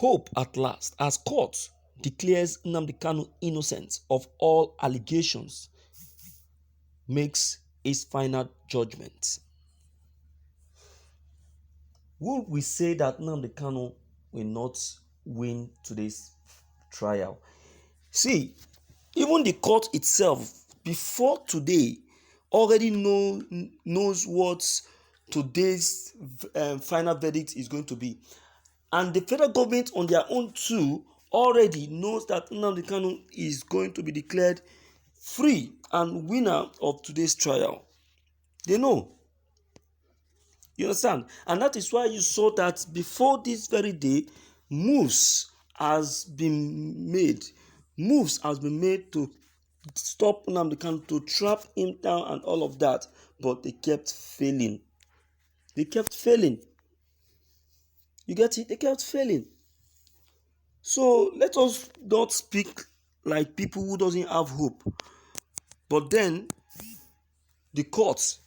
hope at last, as court declares Nnamdi Kanu innocent of all allegations, makes its final judgment. Would we say that Nnamdi Kanu will not win today's trial? See, even the court itself, before today, already knows what today's final verdict is going to be. And the federal government on their own too already knows that Nnamdi Kanu is going to be declared free and winner of today's trial. They know. You understand? And that is why you saw that before this very day, moves has been made. Moves has been made to stop Nnamdi Kanu, to trap him down and all of that. But they kept failing. They kept failing. You get it? They kept failing. So let us not speak like people who doesn't have hope. But then the court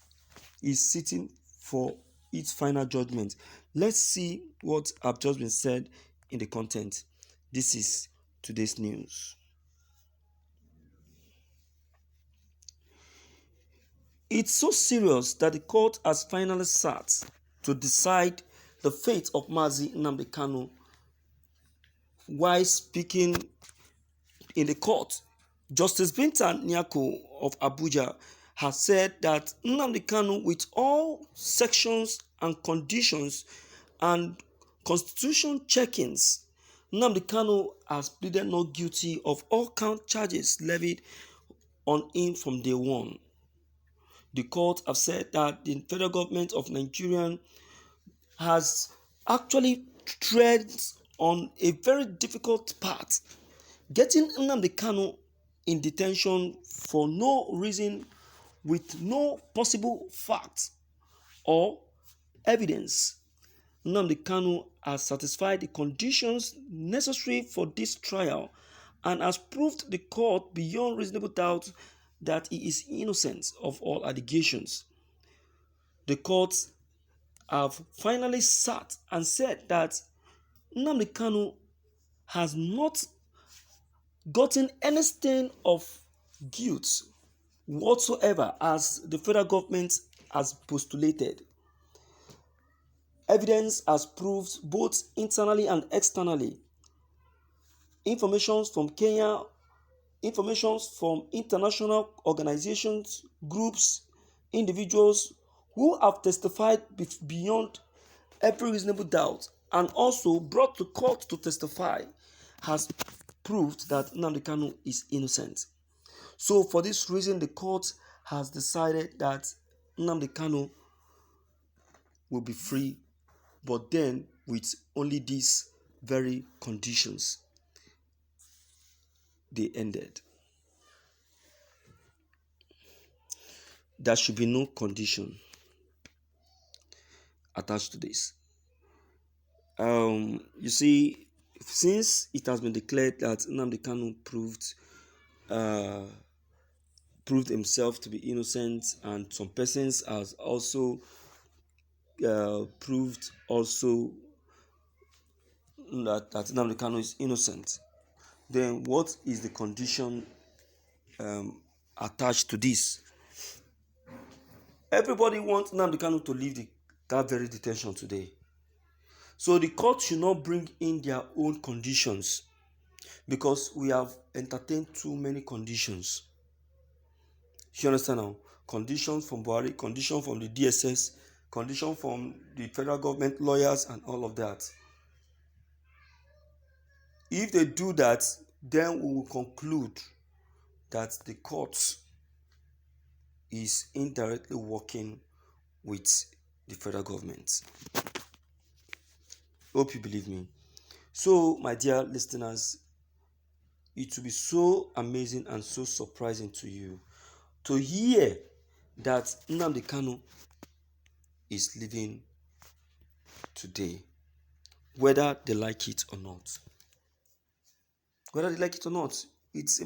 is sitting for its final judgment. Let's see what have just been said in the content. This is today's news. It's so serious that the court has finally sat to decide the fate of Mazi Nnamdi Kanu. While speaking in the court, Justice Binta Nyako of Abuja has said that Nnamdi Kanu, with all sections and conditions and constitution checkings, Nnamdi Kanu has pleaded not guilty of all count charges levied on him from day one. The court have said that the federal government of Nigeria has actually tread on a very difficult path, getting Nnamdi Kanu in detention for no reason, with no possible fact or evidence. Nnamdi Kanu has satisfied the conditions necessary for this trial and has proved the court beyond reasonable doubt that he is innocent of all allegations. The courts have finally sat and said that Nnamdi Kanu has not gotten any stain of guilt whatsoever, as the federal government has postulated. Evidence has proved both internally and externally. Information from Kenya, information from international organizations, groups, individuals who have testified beyond every reasonable doubt and also brought to court to testify has proved that Nnamdi Kanu is innocent. So for this reason, the court has decided that Nnamdi Kanu will be free, but then with only these very conditions. They ended. There should be no condition attached to this. You see, since it has been declared that Nnamdi Kanu proved himself to be innocent, and some persons has also proved also that Nnamdi Kanu is innocent, then what is the condition attached to this? Everybody wants Nnamdi Kanu to leave that very detention today. So the court should not bring in their own conditions, because we have entertained too many conditions. You understand now? Conditions from Buhari, condition from the DSS, condition from the federal government lawyers and all of that. If they do that, then we will conclude that the court is indirectly working with the federal government. Hope you believe me. So, my dear listeners, it will be so amazing and so surprising to you to hear that Nnamdi Kanu is living today, whether they like it or not. Whether they like it or not, it's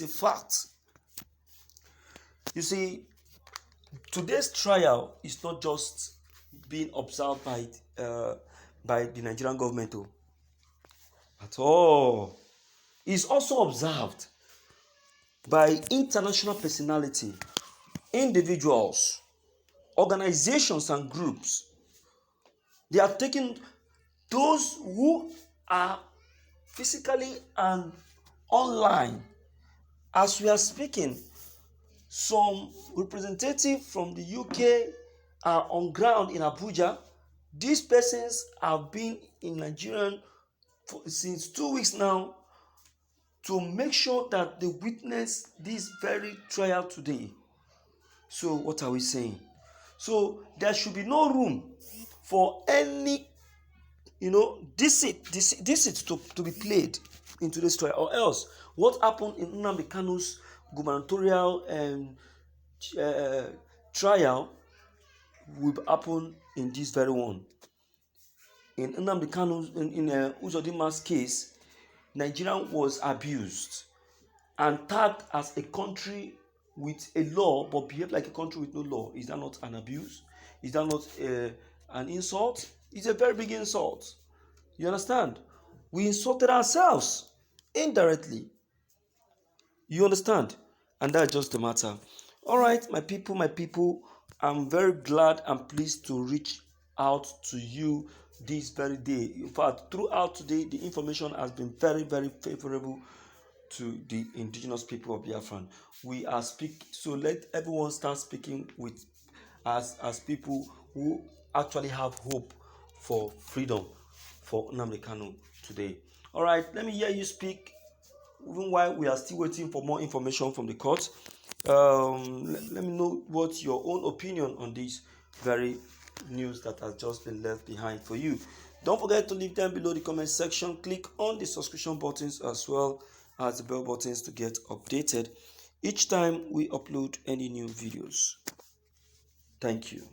a fact. You see, today's trial is not just being observed by the Nigerian government. at all. It's also observed by international personality, individuals, organizations and groups. They are taking those who are physically and online. As we are speaking, some representatives from the UK are on ground in Abuja. These persons have been in Nigeria since 2 weeks now to make sure that they witness this very trial today. So what are we saying? So there should be no room for any deceit to be played into this trial, or else what happened in Nnamdi Kanu's gubernatorial trial will happen in this very one. In Nnamdi Kanu's in Uzodinma's case, Nigeria was abused and tagged as a country with a law but behaved like a country with no law. Is that not an abuse? Is that not an insult? It's a very big insult. You understand? We insulted ourselves indirectly. You understand? And that's just the matter. All right, my people, I'm very glad and pleased to reach out to you this very day. In fact, throughout today, the information has been very, very favorable to the indigenous people of Biafra. We are so let everyone start speaking with as people who actually have hope for freedom for Nnamdi Kanu today. All right, let me hear you speak. Even while we are still waiting for more information from the court, let me know what your own opinion on this very news that has just been left behind for you. Don't forget to leave them below the comment section. Click on the subscription buttons as well as the bell buttons to get updated each time we upload any new videos. Thank you.